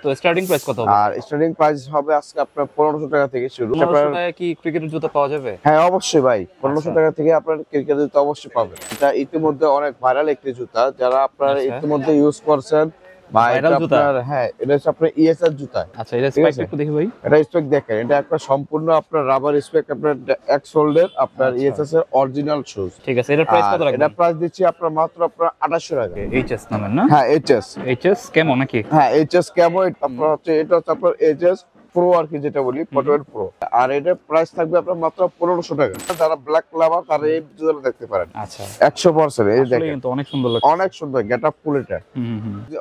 তো starting price কত হবে? আর স্টার্টিং প্রাইস হবে আজকে আপনার 1500 টাকা থেকে শুরু। 1500 টাকায় কি ক্রিকেটের জুতা পাওয়া যাবে? হ্যাঁ অবশ্যই ভাই, 1500 টাকা থেকে আপনার ক্রিকেটের জুতা অবশ্যই পাবেন। এটা ইতিমধ্যে অনেক ভাইরাল একটি জুতা, যারা আপনার ইতিমধ্যে ইউজ করছেন বা এটা আপনার এটা হচ্ছে আপনার ইএসএস জুতা। আচ্ছা, এটা স্পেক একটু দেখি ভাই। এটা স্পেক দেখেন, এটা একটা সম্পূর্ণ আপনার রাবার স্পেক, আপনার এক সোল্ডের আপনার ইএসএস এর অরিজিনাল শুজ। ঠিক আছে, এটার প্রাইস কত রাখবেন? এটা প্রাইস দিচ্ছি আপনার মাত্র আপনার 2800 টাকা। এইচএস নামের না? হ্যাঁ এইচএস কেমন নাকি? হ্যাঁ এইচএস কেমন আপনার হচ্ছে, এটা হচ্ছে আপনার এইচএস প্রো আর কি, যেটা বলি ফটোয়ের প্রো। আর এটার প্রাইস থাকবে আপনার মাত্র 1500 টাকা। যারা ব্ল্যাক লাভার তারা এই জুতাটা দেখতে পারেন। আচ্ছা 100% এই দেখেন, কিন্তু অনেক সুন্দর লাগছে, অনেক সুন্দর গেটআপ ফুল। এটা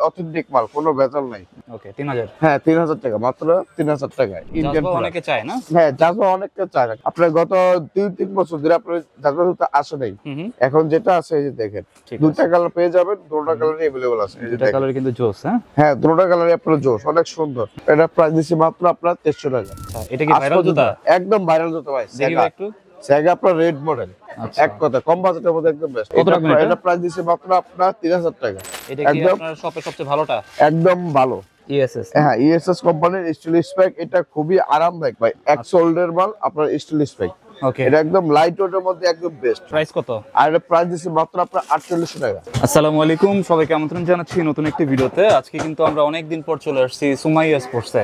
অথেন্টিক মাল, কোনো ভেজাল নাই। ওকে 3000। হ্যাঁ 3000 টাকা, মাত্র 3000 টাকা। ইন্ডিয়ান অনেকে চায় না? হ্যাঁ জাজবা অনেকে চায়। আপনার গত 2-3 বছর ধরে আপনার জাজবা জুতা আসে নাই। এখন যেটা আছে এই যে দেখেন, দুটো কালার পেয়ে যাবেন, দুটো কালারই अवेलेबल আছে। এই যে দুটো কালার কিন্তু জোস। হ্যাঁ দুটো কালারই আপনার জোস, অনেক সুন্দর। এটা প্রাইস দিছি মাত্র আপনার 2300 টাকা। আচ্ছা, এটা কি ভাইরাল জুতা? একদম ভাইরাল জুতা ভাই। দেখি একটু। সেগা আপনার রেড মডেল, এক কথা কম বাজেটের মধ্যে একদম বেস্ট। এটা প্রাইস দিছি মাত্র আপনার 3000 টাকা। এটা কি আপনার শপে সবচেয়ে ভালোটা? একদম ভালো। ইএসএস, হ্যাঁ ইএসএস কোম্পানির স্টিল স্পেক। এটা খুবই আরামদায়ক ভাই, এক সোল্ডের মাল, আপনার স্টিল স্পেক। ওকে, এটা একদম লাইট ওয়েটের মধ্যে একদম বেস্ট। প্রাইস কত? আর এটা প্রাইস দিছি মাত্র আপনার 4800 টাকা। আসসালামু আলাইকুম, সবাইকে আমন্ত্রণ জানাচ্ছি নতুন একটি ভিডিওতে। আজকে কিন্তু আমরা অনেক দিন পর চলে আসছি সুমাইয়া স্পোর্টসে।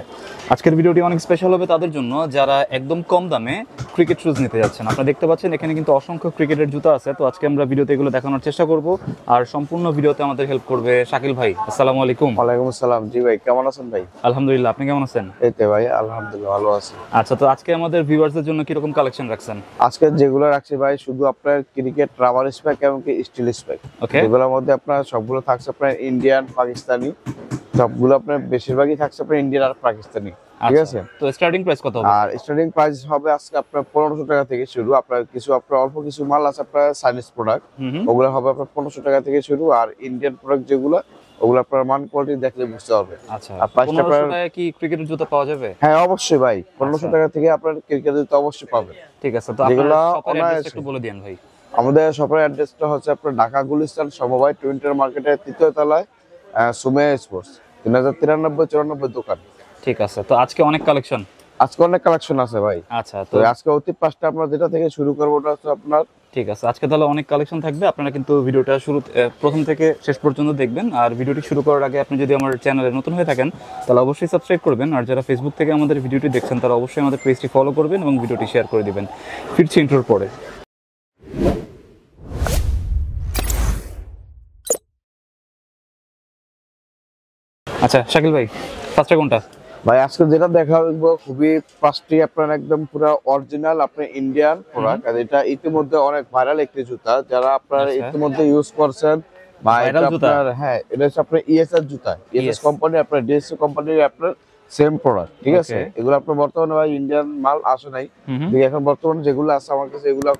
আজকের ভিডিওটি অনেক স্পেশাল হবে তাদের জন্য যারা একদম কম দামে ক্রিকেট শুজ নিতে যাচ্ছেন। আপনারা দেখতে পাচ্ছেন এখানে কিন্তু অসংখ্য ক্রিকেটের জুতা আছে। তো আজকে আমরা ভিডিওতে এগুলো দেখানোর চেষ্টা করব, আর সম্পূর্ণ ভিডিওতে আমাদের হেল্প করবে শাকিল ভাই। আসসালামু আলাইকুম। ওয়ালাইকুম আসসালাম। জি ভাই, কেমন আছেন ভাই? আলহামদুলিল্লাহ, আপনি কেমন আছেন? এই তো ভাই আলহামদুলিল্লাহ ভালো আছি। আচ্ছা, তো আজকে আমাদের ভিউয়ারদের জন্য কি রকম কালেকশন রাখছেন? আজকে যেগুলো রাখছি ভাই, শুধু আপনার ক্রিকেট রাবার স্পেক এবং কি স্টিল স্পেক। ওকে, এগুলোর মধ্যে আপনার সবগুলো থাকছে আপনার ইন্ডিয়ান, পাকিস্তানি, সবগুলো আপনার বেশিরভাগই থাকছে আপনার ইন্ডিয়ান আর পাকিস্তানি। ঠিক আছে, তো স্টার্টিং প্রাইস কত হবে? আর স্টার্টিং প্রাইস হবে আজকে আপনার 1500 টাকা থেকে শুরু। আপনার কিছু আপনার অল্প কিছু মাল আছে আপনার চাইনিজ প্রোডাক্ট, ওগুলো হবে আপনার 1500 টাকা থেকে শুরু। আর ইন্ডিয়ান প্রোডাক্ট যেগুলো, ওগুলো আপনার মান কোয়ালিটি দেখলে বুঝতে হবে। আচ্ছা, আর 1500 টাকায় কি ক্রিকেটের জুতা পাওয়া যাবে? হ্যাঁ অবশ্যই ভাই, 1500 টাকা থেকে আপনার ক্রিকেটের জুতা অবশ্যই পাবেন। ঠিক আছে, তো আপনার শপের অ্যাড্রেস একটু বলে দেন ভাই। আমাদের শপের অ্যাড্রেসটা হচ্ছে আপনার ঢাকা গুলিস্তান সমবায় টুইন্টার মার্কেটের 3য় তলায় সুমাইয়া স্পোর্টস, 3093-94 দোকান। ঠিক আছে, তো আজকে অনেক কালেকশন আছে ভাই। আচ্ছা, তো আজকে অতি পাঁচটা আপনার যেটা থেকে শুরু করবো ওটা হচ্ছে আপনার। ঠিক আছে, আজকে তাহলে অনেক কালেকশন থাকবে। আপনারা কিন্তু ভিডিওটা প্রথম থেকে শেষ পর্যন্ত দেখবেন। আর ভিডিওটি শুরু করার আগে আপনি যদি আমার চ্যানেলে নতুন হয়ে থাকেন তাহলে অবশ্যই সাবস্ক্রাইব করবেন। আর যারা ফেসবুক থেকে আমাদের ভিডিওটি দেখছেন তারা অবশ্যই আমাদের পেজটি ফলো করবেন এবং ভিডিওটি শেয়ার করে দিবেন। ফিরছি ইন্ট্রোর পরে। আচ্ছা শাকিল ভাই, ফার্স্টে কোনটা? ভাই আজকে যেটা দেখাবো খুবই ফার্স্টে আপনার একদম পুরো অরিজিনাল আপনার ইন্ডিয়ান প্রোডাক্ট। আর এটা ইতিমধ্যে অনেক ভাইরাল একটি জুতা, যারা আপনার ইতিমধ্যে ইউজ করছেন বা এটা আপনার হ্যাঁ এটা হচ্ছে আপনার ইএসএস জুতা। ইএসএস কোম্পানি আপনার ডিএসসি কোম্পানির আপনার সেম প্রোডাক্ট। ঠিক আছে, এগুলো আপনার বর্তমানে ভাই ইন্ডিয়ান মাল আসে নাই। এখন বর্তমানে যেগুলো আছে আমার কাছে এগুলো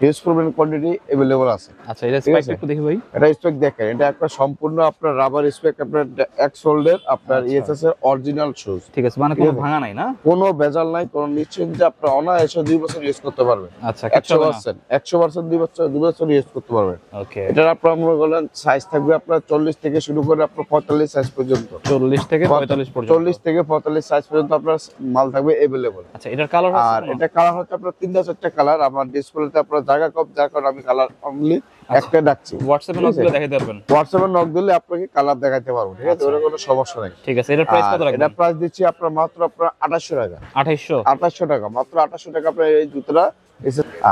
হিউজ পরিমাণ কোয়ান্টিটি अवेलेबल আছে। আচ্ছা, এটা স্পেক একটু দেখি ভাই। এটা স্পেক দেখেন, এটা একটা সম্পূর্ণ আপনার রাবার স্পেক, আপনার এক সোল্ডের আপনার ইএসএস এর অরিজিনাল শুজ। ঠিক আছে, মানে কোনো ভাঙা নাই না? কোনো ভেজাল নাই, কোনো নিশ্চিন্তে আপনি অনায়াসে 2 বছর ইউজ করতে পারবেন। আচ্ছা 100% 2 বছর ইউজ করতে পারবেন। ওকে, এটার আপনার মনে করেন সাইজ থাকবে আপনার 40 থেকে শুরু করে আপনার 45 সাইজ পর্যন্ত। 40 থেকে 45 পর্যন্ত। 40 থেকে 45 সাইজ পর্যন্ত আপনার মাল থাকবে अवेलेबल। আচ্ছা, এটার কালার আর এটা কালার হচ্ছে আপনার 3-4টা কালার। আমার ডিসপ্লেতে আপনার জায়গা কম, যার কারণে আমি কালার অনলি একটা ডাকছি। হোয়াটসঅ্যাপে নক দিলে দেখাইতে পারবেন? হোয়াটসঅ্যাপে নক দিলে আপনাকে কালার দেখাইতে পারবো। ঠিক আছে, ওর কোনো সমস্যা নাই। ঠিক আছে, এটার প্রাইস কত রাখবেন? এটা প্রাইস দিচ্ছি আপনার মাত্র আপনার 2800 টাকা। 2800 টাকা, মাত্র 2800 টাকা আপনার এই জুতাটা।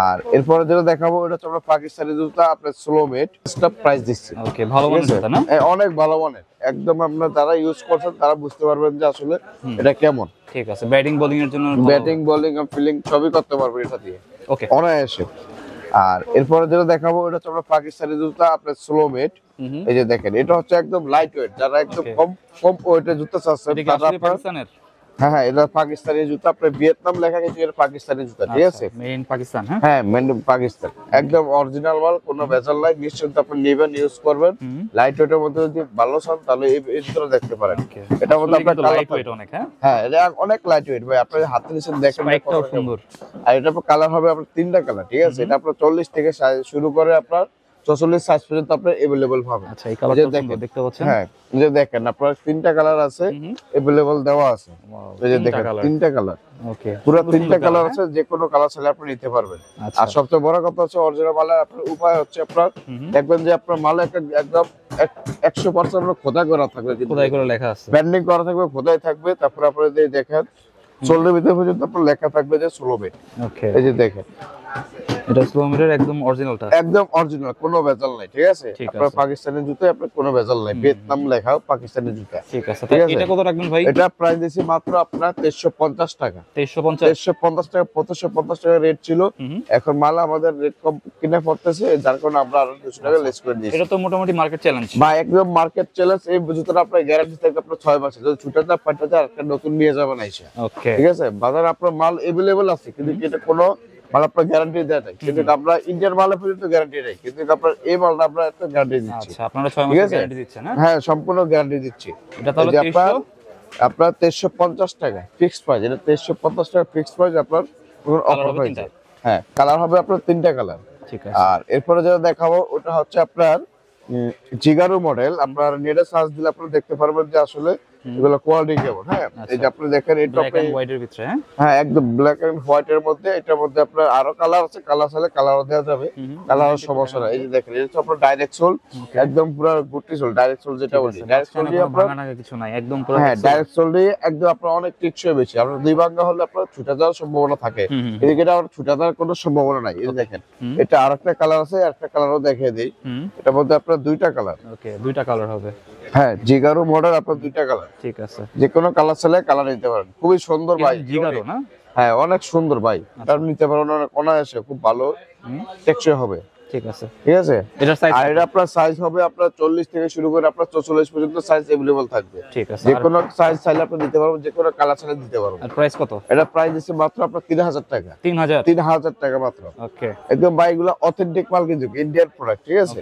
আর এরপরে যেটা দেখাবো এটা হচ্ছে আপনার পাকিস্তানি জুতা, আপনার স্লো মেট। এটা প্রাইস দিচ্ছি। ওকে, ভালো মানের জুতা না? অনেক ভালো মানের, একদম আপনার যারা ইউজ করছেন তারা বুঝতে পারবেন যে আসলে এটা কেমন। ঠিক আছে, ব্যাটিং বোলিং এর জন্য, ব্যাটিং বোলিং আর ফিল্ডিং সবই করতে পারবেন এটা দিয়ে। ওকে, অনায়াসে। আর এরপরে যেটা দেখাবো এটা হচ্ছে আপনার পাকিস্তানি জুতা, আপনার স্লো মেট। এই যে দেখেন, এটা হচ্ছে একদম লাইট ওয়েট, যারা একদম কম ওয়েটের জুতা চাচ্ছেন তারা পাকিস্তানের। হ্যাঁ এটা পাকিস্তানি জুতা, আপনার ভিয়েতনাম লেখা কিন্তু এটা পাকিস্তানি জুতা। ঠিক আছে, মেড ইন পাকিস্তান। হ্যাঁ মেড ইন পাকিস্তান, একদম অরিজিনাল মাল, কোনো ভেজাল নাই। নিশ্চিন্তে আপনি নেবেন, ইউজ করবেন। লাইট ওয়েটের মধ্যে যদি ভালো চান তাহলে এই জুতা দেখতে পারেন। এটা মধ্যে আপনার লাইট ওয়েট অনেক। হ্যাঁ এটা অনেক লাইট ওয়েট ভাই, আপনি হাতে নিচে দেখেন কত সুন্দর। আর এটা কালার হবে আপনার 3টা কালার। ঠিক আছে, এটা আপনার 40 থেকে শুরু করে আপনার 44 সাইজ পর্যন্ত আপনার अवेलेबल পাবেন। আচ্ছা, এই কালারটা সুন্দর দেখতে পাচ্ছেন। হ্যাঁ, এই যে দেখেন আপনার তিনটা কালার আছে, अवेलेबल দেওয়া আছে। এই যে দেখেন তিনটা কালার। ওকে, পুরো তিনটা কালার আছে, যে কোনো কালার চাইলে আপনি নিতে পারবেন। আর সবচেয়ে বড় কথা হচ্ছে অরিজিনাল মালের আপনার উপায় হচ্ছে আপনার দেখবেন যে আপনার মালে একদম 100% খোদাই করা থাকবে, খোদাই করে লেখা আছে, ব্র্যান্ডিং করা থাকবে, খোদাই থাকবে। তারপর আপনি দেখেন সোলের ভিতরে পর্যন্ত আপনার লেখা থাকবে যে সোলোবে। ওকে, এই যে দেখেন এটা স্লোমিটার একদম অরিজিনালটা, একদম অরিজিনাল, কোনো ভেজাল নাই। ঠিক আছে, আপনার পাকিস্তানি জুতো, আপনার কোনো ভেজাল নাই, ভিয়েতনাম লেখা, পাকিস্তানি জুতো। ঠিক আছে, এটা কত রাখবেন ভাই? এটা প্রাইস দিছি মাত্র আপনার 2350 টাকা। 2350 টাকা, 2550 টাকা রেট ছিল। এখন মাল আমাদের রেট কম কিনে পড়তেছে, যার কারণে আমরা আরো 200 টাকা লেস করে দিয়েছি। এটা তো মোটামুটি মার্কেট চ্যালেঞ্জ বা একদম মার্কেট চ্যালেঞ্জ। এই জুতোটা আপনার গ্যারান্টি থাকবে আপনার 6 মাসে, যদি ছুটাটা পাল্টাতে আর একটা নতুন নিয়ে যাবেন আইসা। ওকে, ঠিক আছে, বাজারে আপনার মাল अवेलेबल আছে, কিন্তু এটা কোনো মাল আপনার গ্যারান্টি দেয়া যায়, কিন্তু আমরা ইন্ডিয়ান মালে পর্যন্ত গ্যারান্টি নেই, কিন্তু আপনার এই মালটা আমরা একটা গ্যারান্টি দিচ্ছি। আচ্ছা, আপনারা 6 মাসের গ্যারান্টি দিচ্ছেন? হ্যাঁ, সম্পূর্ণ গ্যারান্টি দিচ্ছি। এটা তাহলে আপনার 2350 টাকা ফিক্সড প্রাইস। এটা 2350 টাকা ফিক্সড প্রাইস আপনার অফার প্রাইস। হ্যাঁ, কালার হবে আপনার তিনটা কালার। ঠিক আছে, আর এরপরে যেটা দেখাবো ওটা হচ্ছে আপনার জিগারু মডেল। আপনার নেটে সার্চ দিলে আপনারা দেখতে পারবেন যে আসলে এগুলো কোয়ালিটি কেমন। হ্যাঁ, এই যে আপনি দেখেন এটা ব্ল্যাক এন্ড হোয়াইটের ভিতরে। হ্যাঁ, একদম ব্ল্যাক এন্ড হোয়াইট এর মধ্যে। এটার মধ্যে আপনার আরো কালার আছে, কালার চাইলে কালারও দেওয়া যাবে, কালারের সমস্যা নাই। এই যে দেখেন এটা হচ্ছে আপনার ডাইরেক্ট সোল, একদম পুরো গুটি সোল, ডাইরেক্ট সোল যেটা বলি। ডাইরেক্ট সোল দিয়ে আপনার ভাঙা কিছু নাই, একদম পুরো। হ্যাঁ, ডাইরেক্ট সোল দিয়ে একদম আপনার অনেক টেকসই বেশি। আপনার দুই ভাঙা হলে আপনার ছুটা যাওয়ার সম্ভাবনা থাকে, এদিকে এটা আপনার ছুটা যাওয়ার কোনো সম্ভাবনা নাই। এই যে দেখেন এটা আরেকটা কালার আছে, আরেকটা কালারও দেখিয়ে দেই। এটার মধ্যে আপনার দুইটা কালার। ওকে, দুইটা কালার হবে। হ্যাঁ, জিগারু মডেল আপনার দুইটা কালার। ঠিক আছে, যে কোনো কালার চাইলে কালার নিতে পারেন। খুবই সুন্দর ভাই, জিগারু না? হ্যাঁ, অনেক সুন্দর ভাই, এটা নিতে পারেন, অনেক অনায়াসে, খুব ভালো টেকসই হবে। ঠিক আছে, ঠিক আছে। এটার সাইজ, আর এটা আপনার সাইজ হবে আপনার 40 থেকে শুরু করে আপনার 44 পর্যন্ত সাইজ अवेलेबल থাকবে। ঠিক আছে, যে কোনো সাইজ চাইলে আপনি দিতে পারবেন, যে কোনো কালার চাইলে দিতে পারবেন। আর প্রাইস কত? এটা প্রাইস দিচ্ছে মাত্র আপনার 3000 টাকা। 3000 টাকা মাত্র। ওকে, একদম ভাই, এগুলো অথেন্টিক মাল, কিন্তু ইন্ডিয়ান প্রোডাক্ট। ঠিক আছে।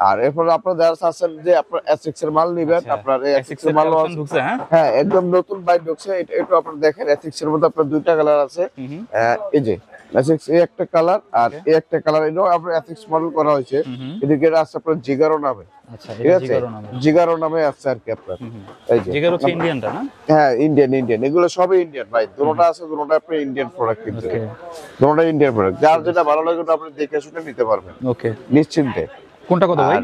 আর এরপর আপনার যারা চাচ্ছেন যে আপনার S6 এর মাল নিবেন, আপনার S6 এর মাল ঢুকছে। হ্যাঁ, একদম নতুন বাইক ঢুকছে। এটা আপনারা দেখেন S6 এর মধ্যে আপনার দুইটা কালার আছে। এই যে S6 এই একটা কালার, আর এই একটা কালার। এটাও আপনার S6 মডেল করা হয়েছে। এদিকে আছে আপনার জিগারো নামে। আচ্ছা, ঠিক আছে, জিগারো নামে আছে আর কি আপনার। এই যে জিগারো হচ্ছে ইন্ডিয়ানটা না? হ্যাঁ, ইন্ডিয়ান, এগুলো সবই ইন্ডিয়ান ভাই। দুটোটা আছে, দুটোটা আপনার ইন্ডিয়ান প্রোডাক্ট, কিন্তু দুটোটা ইন্ডিয়ান প্রোডাক্ট। যার যেটা ভালো লাগে ওটা আপনি দেখে শুনে নিতে পারবেন ওকে, নিশ্চিন্তে। কোনটা কত ভাই?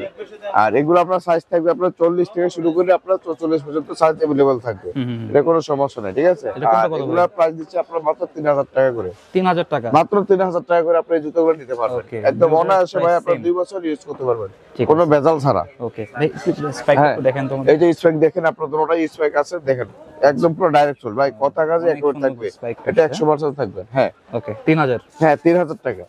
আর এগুলো আপনার সাইজ থাকবে আপনার 40 থেকে শুরু করে আপনার 44 পর্যন্ত সাইজ अवेलेबल থাকবে, এটা কোনো সমস্যা নাই। ঠিক আছে। আর এগুলো প্রাইস দিচ্ছে আপনার মাত্র 3000 টাকা করে। 3000 টাকা, মাত্র 3000 টাকা করে আপনি এই জুতোগুলো নিতে পারবেন, একদম অনায়াসে ভাই। আপনি 2 বছর ইউজ করতে পারবেন কোনো ভেজাল ছাড়া। ওকে, স্পাইক দেখেন তো, এই যে স্পাইক দেখেন, আপনার দুটোটাই স্পাইক আছে, দেখেন একদম পুরো ডাইরেক্ট সোল ভাই, কথা কাজে একবার থাকবে, এটা 100% থাকবে। হ্যাঁ, ওকে, 3000। হ্যাঁ, 3000 টাকা।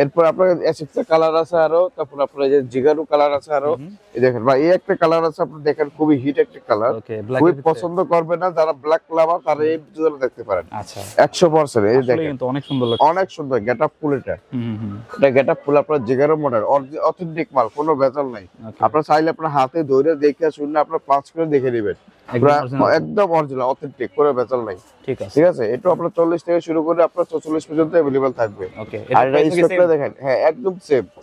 এরপর আপনার S6 এর কালার আছে আরো, তারপর আপনার এই যে জিগারু কালার আছে আরো। এই দেখেন ভাই, এই একটা কালার আছে, আপনি দেখেন খুবই হিট একটা কালার, খুবই পছন্দ করবে না যারা ব্ল্যাক লাভার, তারা এই জুতোটা দেখতে পারেন। আচ্ছা, 100%। এই দেখেন কিন্তু অনেক সুন্দর লাগছে, অনেক সুন্দর গেটআপ ফুল। এটা গেটআপ ফুল আপনার জিগারু মডেল, অথেন্টিক মাল, কোনো ভেজাল নাই। আপনার চাইলে আপনার হাতে ধরে দেখে শুনে আপনার 5 করে দেখে নেবেন, একদম অরিজিনাল অথেন্টিক, কোনো ভেজাল নাই। ঠিক আছে। এটা আপনার 40 থেকে শুরু করে আপনার 44 পর্যন্ত अवेलेबल থাকবে। ওকে, আর এটা স্পেকটা দেখেন, হ্যাঁ একদম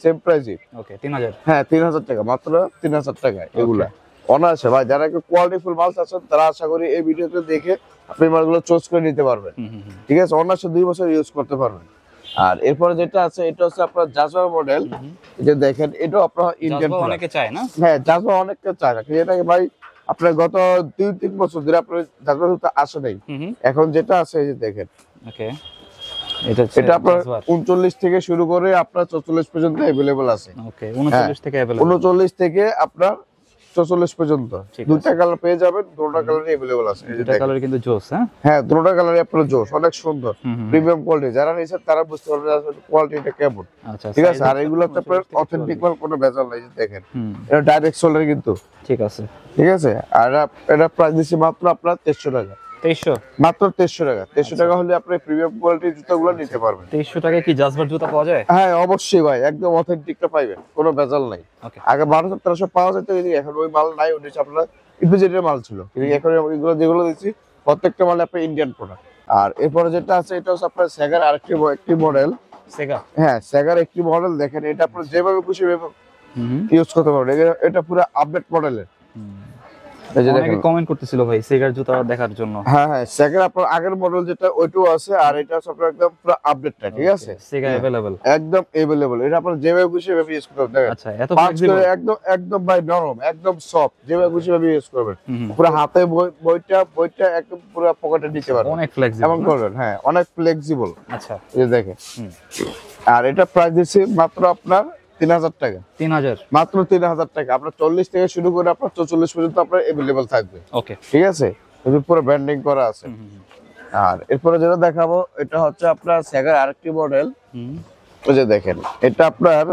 সেম প্রাইসই। ওকে, 3000। হ্যাঁ, 3000 টাকা, মাত্র 3000 টাকা। এগুলা অনায়াসে ভাই, যারা একটু কোয়ালিটিফুল মাল চাচ্ছেন তারা আশা করি এই ভিডিওতে দেখে আপনি মালগুলো চয়েস করে নিতে পারবেন। ঠিক আছে, অনায়াসে 2 বছর ইউজ করতে পারবেন। আর এরপরে যেটা আছে এটা হচ্ছে আপনার জাজবা মডেল। এটা দেখেন, এটাও আপনার ইন্ডিয়ান, অনেকে চায় না? হ্যাঁ, জাজবা অনেকে চায় না, এটাকে ভাই আপনার গত 2-3 বছর ধরে আপনার জাজবা জুতো আসে নাই। এখন যেটা আছে এই যে দেখেন, ওকে, এটা আপনার 39 থেকে শুরু করে আপনার 44 পর্যন্ত अवेलेबल আছে। ওকে, 39 থেকে अवेलेबल, 39 থেকে আপনার 44 পর্যন্ত দুটো কালার পেয়ে যাবেন, দুটো কালারই अवेलेबल আছে। দুটো কালার কিন্তু জোস। হ্যাঁ, দুটো কালারই আপনার জোস, অনেক সুন্দর, প্রিমিয়াম কোয়ালিটি। যারা নিছেন তারা বুঝতে পারবেন আসলে কোয়ালিটিটা কেমন। আচ্ছা, ঠিক আছে। আর এগুলো তো আপনার অথেন্টিক মাল, কোনো ভেজাল নাই। দেখেন এটা ডাইরেক্ট সোলের কিন্তু। ঠিক আছে। ঠিক আছে। আর এটা প্রাইস দিছি মাত্র আপনার 2300 টাকা। 2300, মাত্র 2300 টাকা। 2300 টাকা হলে আপনি প্রিমিয়াম কোয়ালিটির জুতাগুলো নিতে পারবেন। 2300 টাকায় কি জাজবার জুতা পাওয়া যায়? হ্যাঁ, অবশ্যই ভাই, একদম অথেন্টিকটা পাবেন, কোনো ভেজাল নাই। আগে 1200-1300 পাওয়া যেত, এখন ওই মাল নাই, ওটা আপনার ইপিজেডের মাল ছিল, কিন্তু এখন এগুলো যেগুলো দিচ্ছি প্রত্যেকটা মাল আপনার ইন্ডিয়ান প্রোডাক্ট। আর এরপরে যেটা আছে এটা হচ্ছে আপনার সেগার আরেকটি মডেল। সেগা, হ্যাঁ, সেগার একটি মডেল। দেখেন এটা আপনার যেভাবে খুশি ইউজ করতে পারবেন। এটা পুরো আপডেট মডেলের। এই যে দেখেন কমেন্ট করতেছিল ভাই সেগার জুতা দেখার জন্য। হ্যাঁ হ্যাঁ, সেগার আপনার আগের মডেল যেটা ওইটাও আছে, আর এটা হচ্ছে আপনার একদম পুরো আপডেটটা, ঠিক আছে? সেগা अवेलेबल, একদম अवेलेबल। এটা আপনার যেভাবে খুশি ভাবে ইউজ করতে পারবেন। আচ্ছা এত ফ্লেক্সিবল, একদম একদম ভাই নরম, একদম সফট, যেভাবে খুশি ভাবে ইউজ করবেন। পুরো হাতে বইটা একদম পুরো পকেটে নিতে পারবেন, অনেক ফ্লেক্সিবল এমন করবেন। হ্যাঁ, অনেক ফ্লেক্সিবল। আচ্ছা এই যে দেখেন, আর এটা প্রাইস দিচ্ছি মাত্র আপনার 3000 টাকা। 3000, মাত্র 3000 টাকা। আপনার 40 থেকে শুরু করে আপনার 44 পর্যন্ত আপনার अवेलेबल থাকবে। ওকে ঠিক আছে, এটা পুরো ব্র্যান্ডিং করা আছে। আর এরপরে যেটা দেখাবো এটা হচ্ছে আপনার সেগার আরেকটি মডেল। ওই যে দেখেন, এটা আপনার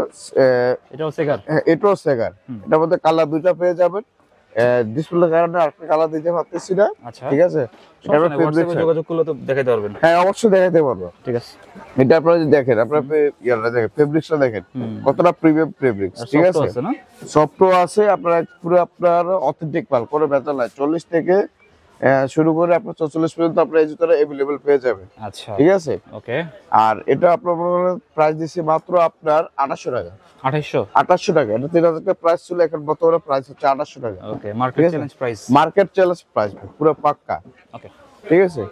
এটাও সেগার, এটাও সেগার। এটার মধ্যে কালার দুইটা পেয়ে যাবেন। ডিসপ্লের কারণে আরেকটা কালার দিতে পারতেছি না। আচ্ছা ঠিক আছে, হোয়াটসঅ্যাপে যোগাযোগ করলে তো দেখাইতে পারবেন। হ্যাঁ অবশ্যই দেখাতে পারবো। ঠিক আছে, এটা আপনারা যদি দেখেন, আপনারা ইয়াটা দেখেন, ফেব্রিক্সটা দেখেন কতটা প্রিমিয়াম ফেব্রিক্স। ঠিক আছে, সফটও আছে, আপনার পুরো আপনার অথেন্টিক মাল, কোনো ভেজাল নাই। 40 থেকে শুরু করে আপনার 44 পর্যন্ত আপনার এই জুতোটা अवेलेबल পেয়ে যাবেন। আচ্ছা ঠিক আছে, ওকে। আর এটা আপনার প্রাইস দিছি মাত্র আপনার 2800 টাকা। 2800 টাকা। এটা 3000 টাকা প্রাইস ছিল, এখন বর্তমানে প্রাইস হচ্ছে 2800 টাকা। Okay, market challenge price, market challenge price পুরো পাক্কা। ওকে ঠিক আছে,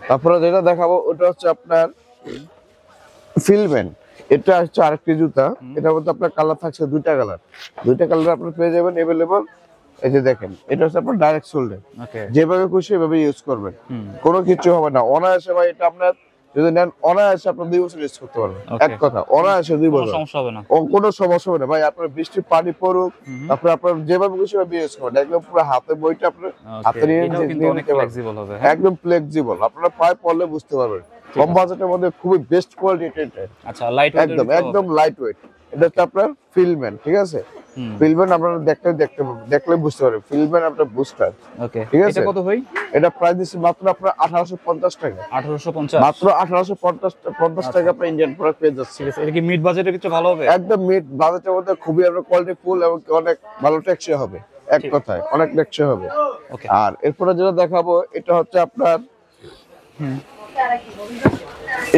তারপরে যেটা দেখাবো ওটা হচ্ছে আপনার ফিলমেন্ট। এটা হচ্ছে আরেকটি জুতা। এটার মধ্যে আপনার কালার থাকছে দুইটা কালার আপনার পেয়ে যাবেন अवेलेबल। এই যে দেখেন, এটা হচ্ছে আপনার ডাইরেক্ট সোল্ডার। ওকে, যেভাবে খুশি সেভাবে ইউজ করবেন, কোনো কিছু হবে না। অনায়াসে ভাই, এটা আপনার যদি নেন অনায়াসে আপনার 2 বছর ইউজ করতে পারবেন। এক কথা, অনায়াসে 2 বছর, সমস্যা হবে না, কোনো সমস্যা হবে না ভাই। আপনার বৃষ্টি পানি পড়ুক, তারপরে আপনার যেভাবে খুশি সেভাবে ইউজ করবেন। একদম পুরো হাতে বইটা আপনার হাতে নিয়ে অনেক ফ্লেক্সিবল হবে। একদম ফ্লেক্সিবল, আপনারা পায়ে পড়লে বুঝতে পারবেন। কম বাজেটের মধ্যে খুবই বেস্ট কোয়ালিটি এটা। আচ্ছা, লাইট ওয়েট, একদম লাইট ওয়েট। এটা হচ্ছে আপনার ফিলমেন্ট। ঠিক আছে, ফিলমেন্ট আপনারা দেখলে বুঝতে পারবেন। ফিলমেন্ট আপনার বুস্টার। ওকে, ঠিক আছে, এটা কত ভাই? এটা প্রাইস দিচ্ছি মাত্র আপনার 1850 টাকা। 1850, মাত্র 1850 টাকা আপনার ইন্ডিয়ান প্রোডাক্ট পেয়ে যাচ্ছে। ঠিক আছে, এটা কি মিড বাজেটের ভিতরে ভালো হবে? একদম মিড বাজেটের মধ্যে খুবই আপনার কোয়ালিটি ফুল এবং অনেক ভালো টেকসই হবে। এক কথায় অনেক টেকসই হবে। ওকে, আর এরপরে যেটা দেখাবো এটা হচ্ছে আপনার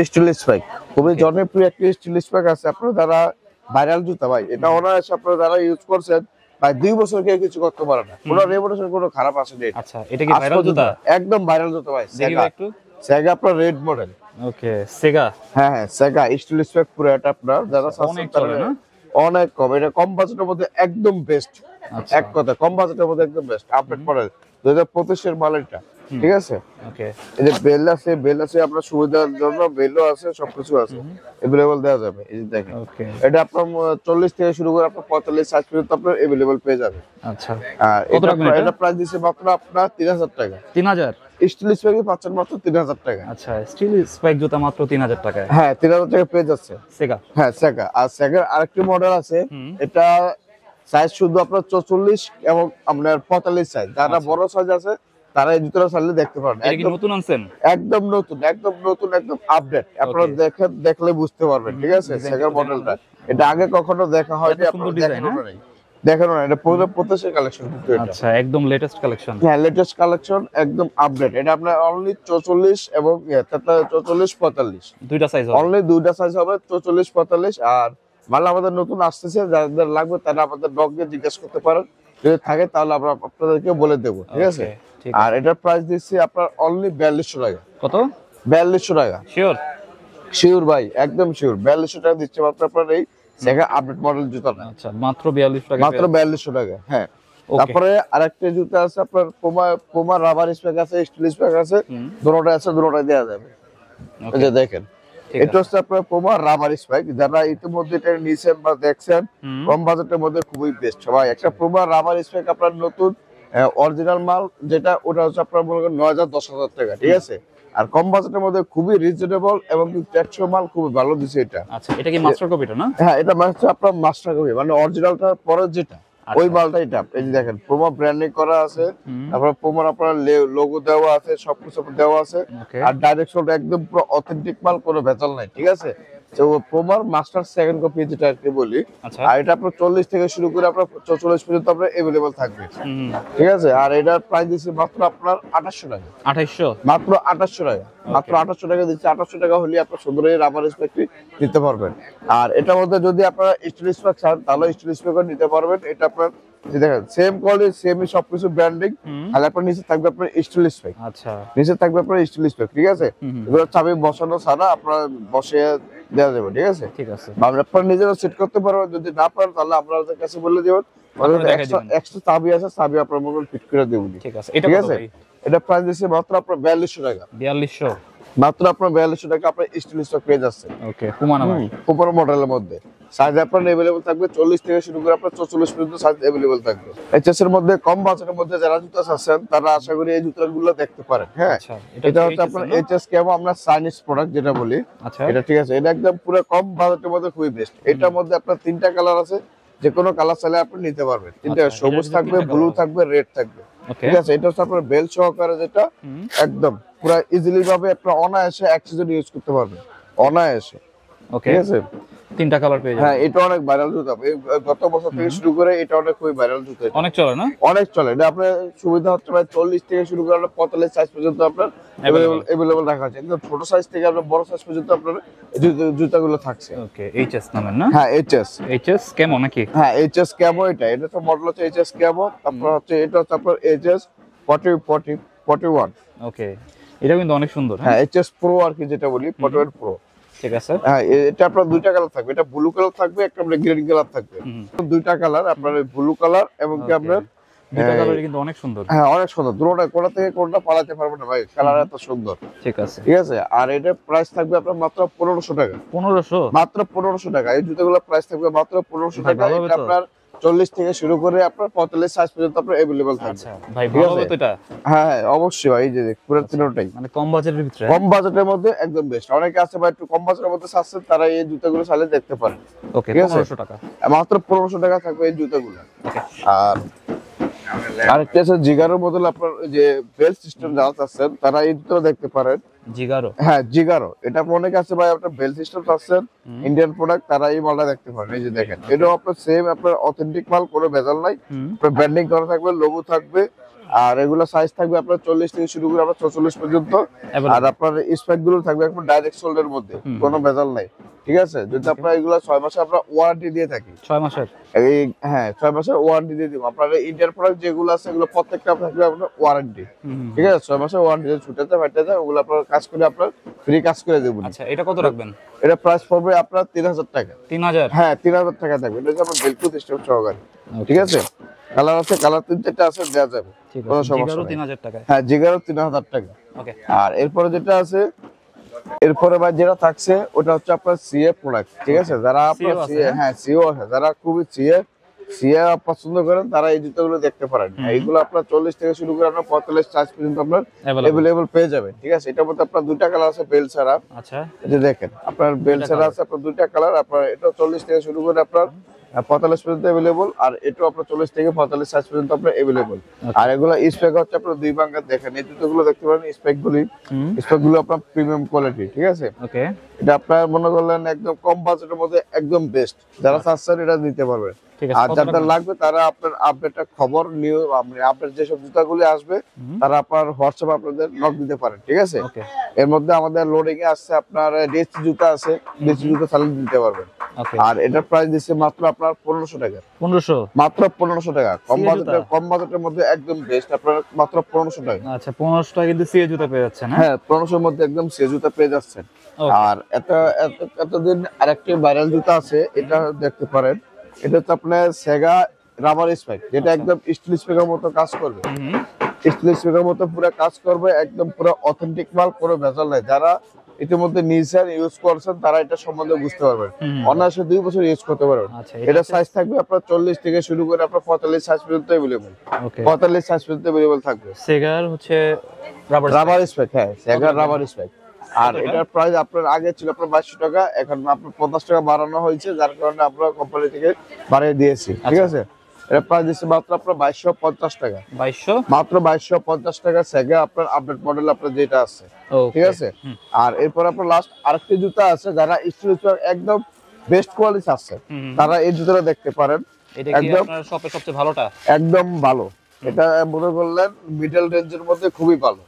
স্টিল স্পাইক। খুবই জনপ্রিয় একটি স্টিল স্পাইক আছে আপনার, যারা ভাইরাল জুতা ভাই। এটা অনায়াসে আপনারা যারা ইউজ করছেন ভাই 2 বছর কেউ কিছু করতে পারে না। কোনো রেপুটেশন কোনো খারাপ আসেনি। আচ্ছা, এটা কি ভাইরাল জুতা? একদম ভাইরাল জুতা ভাই। সেগা একটু, সেগা আপনার রেড মডেল। ওকে, সেগা, হ্যাঁ সেগা স্টিল স্পাইক পুরো। এটা আপনার যারা অনেক চলে না, অনেক কম। এটা কম বাজেটের মধ্যে একদম বেস্ট। এক কথা, কম বাজেটের মধ্যে একদম বেস্ট আপডেট মডেল 2025 এর মাল এটা। ঠিক আছে, ওকে। এই যে বেল আছে আপনার সুবিধার জন্য, বেলও আছে, সবকিছু আছে, अवेलेबल দেওয়া যাবে। এই যে দেখেন, ওকে, এটা আপনার 40 থেকে শুরু করে আপনার 45 সাইজ পর্যন্ত আপনার अवेलेबल পেয়ে যাবে। আচ্ছা, আর এটা প্রাইস দিছে মাত্র আপনার 3000 টাকা। 3000, স্টিল স্পাইক পাচ্ছেন মাত্র 3000 টাকা। আচ্ছা, স্টিল স্পাইক জুতা মাত্র 3000 টাকায়। হ্যাঁ 3000 টাকা পেয়ে যাচ্ছে সেগা। হ্যাঁ সেগা। আর সেগার আরেকটি মডেল আছে, এটা সাইজ শুধু আপনার 44 এবং আপনার 45 সাইজ। যারা বড় সাইজ আছে তারা এই জুতোটা চাইলে দেখতে পারেন। এটা কি নতুন আনছেন? একদম নতুন, একদম আপডেট। আপনারা দেখলে বুঝতে পারবেন। ঠিক আছে, সেগার মডেলটা এটা আগে কখনো দেখা হয়নি, আপনারা দেখানো না। এটা পুরো প্রত্যেকের কালেকশন কিন্তু এটা। আচ্ছা, একদম লেটেস্ট কালেকশন। হ্যাঁ লেটেস্ট কালেকশন, একদম আপডেট। এটা আপনার অনলি 44 এবং 44 45 দুইটা সাইজ হবে, অনলি দুইটা সাইজ হবে, 44 45। আর মাল আমাদের নতুন আসতেছে, যাদের লাগবে তারা আমাদের ব্লগ দিয়ে জিজ্ঞেস করতে পারেন। যদি থাকে তাহলে আমরা আপনাদেরকে বলে দেবো। ঠিক আছে, আর এটার প্রাইস দিচ্ছি আপনার অনলি 4200 টাকা। কত? 4200 টাকা। শিওর ভাই, একদম শিওর। 4200 টাকা দিচ্ছে মাত্র আপনার এই সেগা আপডেট মডেল জুতাটা। আচ্ছা, মাত্র 4200 টাকা। মাত্র 4200 টাকা। হ্যাঁ, তারপরে আরেকটা জুতা আছে আপনার পোমা রাবার স্পেক আছে, স্টিল স্পেক আছে, দুটোটাই আছে, দুটোটাই দেওয়া যাবে। এই যে দেখেন, এটা হচ্ছে আপনার পোমা রাবার স্পাইক। যারা ইতিমধ্যে এটা নিছেন বা দেখছেন, কম বাজেটের মধ্যে খুবই বেস্ট ভাই। একটা পোমা রাবার স্পাইক আপনার নতুন অরিজিনাল মাল যেটা, ওটা হচ্ছে আপনার মনে করেন 9000-10000 টাকা। ঠিক আছে, আর কম বাজেটের মধ্যে খুবই রিজনেবল এবং টেকসই মাল, খুবই ভালো দিছে এটা। আচ্ছা, এটা কি মাস্টার কপিটা না? হ্যাঁ, এটা মাস্টার আপনার মাস্টার কপি, মানে অরিজিনালটার পরে যেটা ওই মালটা এটা। এই যে দেখেন, পোমা ব্র্যান্ডিং করা আছে, তারপর পোমার আপনার লোগো দেওয়া আছে, সবকিছু দেওয়া আছে। আর ডাইরেক্ট সোল্ড, একদম পুরো অথেন্টিক মাল, কোনো ভেজাল নাই। ঠিক আছে, প্রোমার মাস্টার সেকেন্ড কপি যেটা আর কি বলি। আচ্ছা। আর এটা আপনার 40 থেকে শুরু করে আপনার 44 পর্যন্ত আপনার अवेलेबल থাকবে। ঠিক আছে। আর এটার প্রাইস দিচ্ছি মাত্র আপনার 2800 টাকা। 2800 মাত্র 2800 টাকা। মাত্র 2800 টাকা দিচ্ছি। 2800 টাকা হলে আপনি সুন্দর এই রাবার স্পেকটি নিতে পারবেন। আর এটার মধ্যে যদি আপনারা স্টিল স্পেক চান তাহলে স্টিল স্পেকও নিতে পারবেন। এটা আপনার দেখেন সেম কোয়ালিটি সেমই সবকিছু ব্র্যান্ডিং, আর আপনার নিচে থাকবে আপনার স্টিল স্পেক। আচ্ছা, নিচে থাকবে আপনার স্টিল স্পেক। ঠিক আছে। এগুলো চাবি বসানো ছাড়া আপনার বসে দেওয়া যাবে। ঠিক আছে। ঠিক আছে। আপনার নিজেরা সেট করতে পারবেন। যদি না পারেন তাহলে আপনাদের কাছে বলে দেবেন, এক্সট্রা চাবি আছে, চাবি আপনার মনে ফিট করে দেব। ঠিক আছে। এটা কত ভাই? এটা প্রাইস দিচ্ছে মাত্র আপনার 4200 টাকা। 4200 মাত্র আপনার 4200 টাকা আপনার স্টিল স্টক পেয়ে যাচ্ছে। ওকে, পুমা নাম্বার উপর মডেলের মধ্যে সাইজ আপনার अवेलेबल থাকবে 40 থেকে শুরু করে আপনার 44 পর্যন্ত সাইজ अवेलेबल থাকবে। এইচএস এর মধ্যে কম বাজেটের মধ্যে যারা জুতা চাচ্ছেন তারা আশা করি এই জুতাগুলো দেখতে পারেন। হ্যাঁ, আচ্ছা, এটা হচ্ছে আপনার এইচএস কেমন আমরা চাইনিজ প্রোডাক্ট যেটা বলি। আচ্ছা, এটা ঠিক আছে। এটা একদম পুরো কম বাজেটের মধ্যে খুবই বেস্ট। এটার মধ্যে আপনার তিনটা কালার আছে, যে কোনো কালার চাইলে আপনি নিতে পারবেন। তিনটা সবুজ থাকবে, ব্লু থাকবে, রেড থাকবে। ঠিক আছে। এটা হচ্ছে আপনার বেল সহকারে, যেটা একদম পুরো ইজিলি ভাবে আপনার অনায়াসে এক সিজন ইউজ করতে পারবেন, অনায়াসে। ওকে, ঠিক আছে। তিনটা কালার পেয়ে যাবেন। হ্যাঁ, এটা অনেক ভাইরাল জুতা। গত বছর থেকে শুরু করে এটা অনেক খুবই ভাইরাল জুতা। অনেক চলে না? অনেক চলে। এটা আপনার সুবিধা হচ্ছে ভাই 40 থেকে শুরু করে 45 সাইজ পর্যন্ত আপনার अवेलेबल রাখা আছে। একদম ছোট সাইজ থেকে আপনার বড় সাইজ পর্যন্ত আপনার জুতাগুলো থাকছে। ওকে, এইচএস নামের না? হ্যাঁ, এইচএস কেমন নাকি? হ্যাঁ, এইচএস ক্যামো। এটা তো মডেল হচ্ছে এইচএস ক্যামো। তারপর হচ্ছে এটা হচ্ছে আপনার এইচএস 41। ওকে, এটা কিন্তু অনেক সুন্দর। হ্যাঁ, এইচএস প্রো আর কি যেটা বলি, 41 প্রো। ঠিক আছে। হ্যাঁ, এটা আপনার দুইটা কালার থাকবে। এটা ব্লু কালার থাকবে, একটা আপনার গ্রিন কালার থাকবে। দুইটা কালার আপনার ব্লু কালার এবং কি আপনার দুইটা কালারই কিন্তু অনেক সুন্দর। হ্যাঁ, অনেক সুন্দর। কোনটা থেকে কোনটা পালাতে পারবে না ভাই, কালার এত সুন্দর। ঠিক আছে। ঠিক আছে। আর এটার প্রাইস থাকবে আপনার মাত্র 1500 টাকা। 1500? মাত্র 1500 টাকা। এই জুতাগুলোর প্রাইস থাকবে মাত্র 1500 টাকা। এটা আপনার 40 থেকে শুরু করে আপনার 45 সাইজ পর্যন্ত আপনার अवेलेबल থাকবে। আচ্ছা ভাই, ভালো হবে তো এটা? হ্যাঁ, অবশ্যই ভাই। এই যে পুরো তিনটাই মানে কম বাজেটের ভিতরে, কম বাজেটের মধ্যে একদম বেস্ট। অনেকে আছে ভাই একটু কম বাজেটের মধ্যে চাচ্ছেন, তারা এই জুতাগুলো চাইলে দেখতে পারেন। ওকে, 1500 টাকা। মাত্র 1500 টাকা থাকবে এই জুতাগুলো। ওকে। আর আরেকটা আছে জিগারোর মধ্যে আপনার যে বেল্ট সিস্টেম যারা চাচ্ছেন তারা এই জুতো দেখতে পারেন। জিগারো? হ্যাঁ, জিগারো। এটা অনেকে আছে ভাই আপনার বেল্ট সিস্টেম চাচ্ছেন, ইন্ডিয়ান প্রোডাক্ট, তারা এই মালটা দেখতে পারেন। এই যে দেখেন, এটাও আপনার সেম আপনার অথেন্টিক মাল, কোনো ভেজাল নাই। আপনার ব্র্যান্ডিং করা থাকবে, লোগো থাকবে। আর এগুলো সাইজ থাকবে আপনার 40 থেকে শুরু করে আপনার 44 পর্যন্ত। আর আপনার স্পেক গুলো থাকবে একদম ডাইরেক্ট সোল্ডের মধ্যে, কোনো ভেজাল নাই। ঠিক আছে। যদি আপনার এগুলো 6 মাসে আমরা ওয়ারেন্টি দিয়ে থাকি। 6 মাসের? হ্যাঁ, 6 মাসের ওয়ারেন্টি দিয়ে দিব। আপনার ইন্ডিয়ান প্রোডাক্ট যেগুলো আছে এগুলো প্রত্যেকটা থাকবে আপনার ওয়ারেন্টি। ঠিক আছে। 6 মাসের ওয়ারেন্টি, ছুটেতে ফাটে যায় ওগুলো আপনার কাজ করে আপনার ফ্রি কাজ করে দেব। আচ্ছা, এটা কত রাখবেন? এটা প্রাইস পড়বে আপনার 3000 টাকা। 3000? হ্যাঁ, 3000 টাকা থাকবে। এটা হচ্ছে আপনার বেলকুট সিস্টেম সহকারে। ঠিক আছে। কালার আছে, কালার 3-4টা আছে, দেওয়া যাবে, কোনো সমস্যা নেই। 3000 টাকা? হ্যাঁ, জিগারো 3000 টাকা। ওকে। আর এরপরে যেটা আছে, এরপরে ভাই যেটা থাকছে ওটা হচ্ছে আপনার সিএ প্রোডাক্ট। ঠিক আছে। যারা আপনার সিএ, হ্যাঁ সিও আছে, যারা খুবই সিএ পছন্দ করেন তারা এই জুতোগুলো দেখতে পারেন। এইগুলো আপনার 40 থেকে শুরু করে আপনার 45 সাইজ পর্যন্ত আপনার अवेलेबल পেয়ে যাবেন। ঠিক আছে। এটার মধ্যে আপনার দুইটা কালার আছে বেল ছাড়া। আচ্ছা, এই যে দেখেন, আপনার বেল ছাড়া আছে আপনার দুইটা কালার। আপনার এটা 40 থেকে শুরু করে আপনার 45 পর্যন্ত अवेलेबल, আর এটাও আপনার 40 থেকে 45 সাইজ পর্যন্ত আপনার अवेलेबल। আর এগুলো স্পেক হচ্ছে আপনার দুই ভাঙা। দেখেন এই জুতোগুলো দেখতে পারেন, স্পেকগুলো আপনার প্রিমিয়াম কোয়ালিটি। ঠিক আছে। ওকে। এটা আপনার মনে করলেন একদম কম বাজেটের মধ্যে একদম বেস্ট। যারা চাচ্ছেন এটা নিতে পারবেন। আর যাদের লাগবে তারা আপনার আপডেটটা খবর নিউ আপডেট যেসব জুতাগুলি আসবে তারা আপনার হোয়াটসঅ্যাপ আপনাদের নক দিতে পারেন। ঠিক আছে। এর মধ্যে আমাদের লোডিং এ আসছে আপনার ডিএসসি জুতা আছে, ডিএসসি জুতা চালিয়ে দিতে পারবেন। আর এটার প্রাইস দিচ্ছে মাত্র আপনার 1500 টাকা। 1500? মাত্র 1500 টাকা। কম বাজেটের মধ্যে একদম বেস্ট, আপনার মাত্র 1500 টাকা। আচ্ছা, 1500 টাকা কিন্তু সিএ জুতা পেয়ে যাচ্ছেন? হ্যাঁ, 1500 এর মধ্যে একদম সিএ জুতা পেয়ে যাচ্ছেন। আর এতদিন আরেকটি ভাইরাল জুতা আছে, এটা দেখতে পারেন। এটা হচ্ছে আপনার সেগা রাবার স্পেক, যেটা একদম স্টিল স্পেকের মতো কাজ করবে। স্টিল স্পেকের মতো পুরো কাজ করবে, একদম পুরো অথেন্টিক মাল, কোনো ভেজাল নাই। যারা ইতিমধ্যে নিয়েছেন, ইউজ করছেন, তারা এটা সম্বন্ধে বুঝতে পারবেন। অনায়াসে 2 বছর ইউজ করতে পারবেন। এটা সাইজ থাকবে আপনার 40 থেকে শুরু করে আপনার 45 সাইজ পর্যন্ত अवेलेबल। 45 সাইজ পর্যন্ত अवेलेबल থাকবে। সেগার হচ্ছে রাবার স্পেক। হ্যাঁ, সেগা রাবার স্পেক। আর এটার প্রাইস আপনার আগে ছিল আপনার 2200 টাকা, এখন আপনার 50 টাকা বাড়ানো হয়েছে, যার কারণে আমরা কোম্পানি থেকে বাড়িয়ে দিয়েছি। ঠিক আছে। এটা প্রাইস দিচ্ছে মাত্র আপনার 2250 টাকা। 2200 মাত্র 2250 টাকা সেগা আপনার আপডেট মডেল আপনার যেটা আছে, ঠিক আছে। আর এরপর আপনার লাস্ট আরেকটি জুতা আছে, যারা স্টিল একদম বেস্ট কোয়ালিটি আছে তারা এই জুতাটা দেখতে পারেন। এটা কি আপনার শপে সবচেয়ে ভালোটা? একদম ভালো, এটা মনে করলেন মিডল রেঞ্জের মধ্যে খুবই ভালো।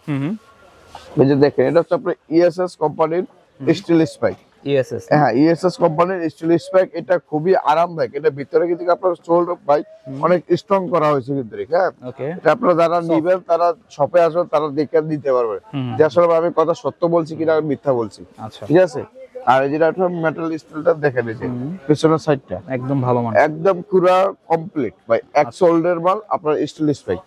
এই যে দেখেন, এটা হচ্ছে আপনার ইএসএস কোম্পানির স্টিল স্পাইক। ইএসএস, হ্যাঁ, ইএসএস কোম্পানির স্টিল স্পাইক। এটা খুবই আরামদায়ক। এটা ভিতরে কিন্তু আপনার সোল ভাই অনেক স্ট্রং করা হয়েছে কিন্তু, হ্যাঁ। এটা আপনারা যারা নিবেন তারা শপে আসবেন, তারা দেখে নিতে পারবে যে আসলে আমি কথা সত্য বলছি কিনা মিথ্যা বলছি, ঠিক আছে। আর এই যেটা মেটাল স্টিলটা দেখেন, এই যে পিছনের সাইডটা একদম ভালো মান, একদম পুরো কমপ্লিট ভাই, এক সোল্ডের মাল আপনার স্টিল স্পাইক।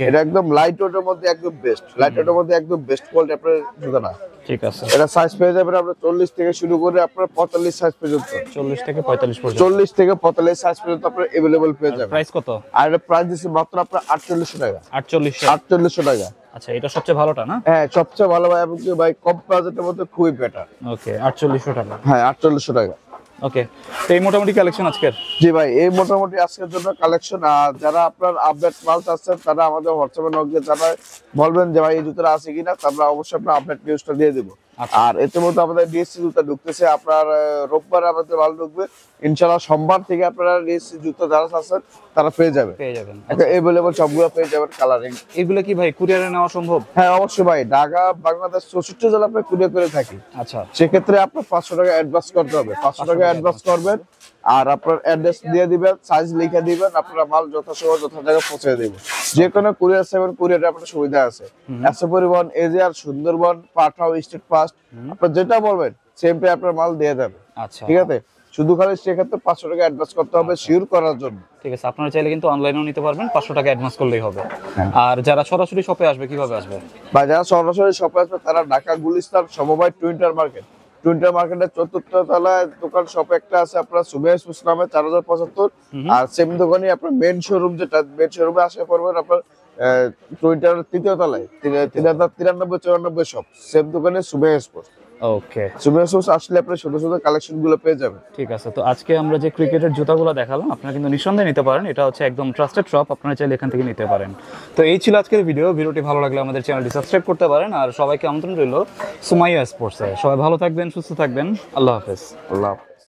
এটা একদম লাইট ওয়েটের মধ্যে একদম বেস্ট, লাইট ওয়েটের মধ্যে একদম বেস্ট কোয়ালিটি আপনার জুতা না, ঠিক আছে। এটা সাইজ পেয়ে যাবেন আপনার 40 থেকে শুরু করে আপনার 45 সাইজ পর্যন্ত, 40 থেকে 45 পর্যন্ত, 40 থেকে 45 সাইজ পর্যন্ত আপনার अवेलेबल পেয়ে যাবেন। প্রাইস কত? আর এটা প্রাইস দিচ্ছে মাত্র আপনার 4800 টাকা। 4800 টাকা। আচ্ছা, এটা সবচেয়ে ভালোটা না? হ্যাঁ, সবচেয়ে ভালো ভাই, এবং কি ভাই কম বাজেটের মধ্যে খুবই বেটার। ওকে, 4800 টাকা। হ্যাঁ, 4800 টাকা। ওকে, তো এই মোটামুটি কালেকশন আজকের। জি ভাই, এই মোটামুটি আজকের জন্য কালেকশন। আর যারা আপনার আপডেট মাল চাচ্ছেন তারা আমাদের হোয়াটসঅ্যাপে নক দিয়ে তারা বলবেন যে ভাই এই জুতোটা আছে কিনা, তারপর অবশ্যই আপনার আপডেট নিউজটা দিয়ে দেবো। আর এতে মধ্যে আমাদের ডিএসসি জুতা ঢুকতেছে আপনার রোববার আমাদের মাল ঢুকবে ইনশাআল্লাহ। সোমবার থেকে আপনারা ডিএসসি জুতা যারা আছেন তারা পেয়ে যাবেন अवेलेबल সবগুলো পেয়ে যাবেন কালারিং। এগুলো কি ভাই কুরিয়ারে নেওয়া সম্ভব? হ্যাঁ, অবশ্যই ভাই, ঢাকা বাংলাদেশ 64 জেলা আপনি কুরিয়ার করে থাকি। আচ্ছা, সেক্ষেত্রে আপনার 500 টাকা অ্যাডভান্স করতে হবে। 500 টাকা অ্যাডভান্স করবেন আর আপনার অ্যাড্রেস দিয়ে দিবেন, সাইজ লিখে দিবেন, আপনার মাল যথাসময় যথা জায়গায় পৌঁছে দেব। যে কোনো কুরিয়ার সেভেন কুরিয়ারে আপনার সুবিধা আছে। এসএ পরিবহন, এজিআর, সুন্দরবন, পাঠাও, স্টেট ফাস্ট, আপনার যেটা বলবেন সেম পে আপনার মাল দিয়ে দেবে। আচ্ছা, ঠিক আছে। শুধু খালি সেক্ষেত্রে 500 টাকা অ্যাডভান্স করতে হবে শিওর করার জন্য, ঠিক আছে। আপনারা চাইলে কিন্তু অনলাইনেও নিতে পারবেন, 500 টাকা অ্যাডভান্স করলেই হবে। আর যারা সরাসরি শপে আসবে কিভাবে আসবে? বা যারা সরাসরি শপে আসবে তারা ঢাকা গুলিস্তান সমবায় টুইন্টার মার্কেটের 4th তলায় দোকান শপ একটা আছে আপনার সুবেশ নামে 4075। আর সেম দোকানে আপনার মেন শোরুম, যেটা মেন শোরুমে আসে পড়বেন আপনার টুইন্টার 3য় তলায় 3093-94 শপ, সেম দোকানে সুবেশ। ওকে, সুবেশ আসলে আপনি ছোট ছোট কালেকশন গুলো পেয়ে যাবেন। ঠিক আছে, তো আজকে আমরা যে ক্রিকেটের জুতাগুলো দেখালাম আপনারা কিন্তু নিঃসন্দেহে নিতে পারেন। এটা হচ্ছে একদম ট্রাস্টেড শপ, আপনারা চাইলে এখান থেকে নিতে পারেন। তো এই ছিল আজকের ভিডিওটি ভালো লাগলে আমাদের চ্যানেলটি সাবস্ক্রাইব করতে পারেন। আর সবাইকে আমন্ত্রণ রইল সুমাইয়া স্পোর্টসে। সবাই ভালো থাকবেন, সুস্থ থাকবেন। আল্লাহ হাফেজ। আল্লাহ।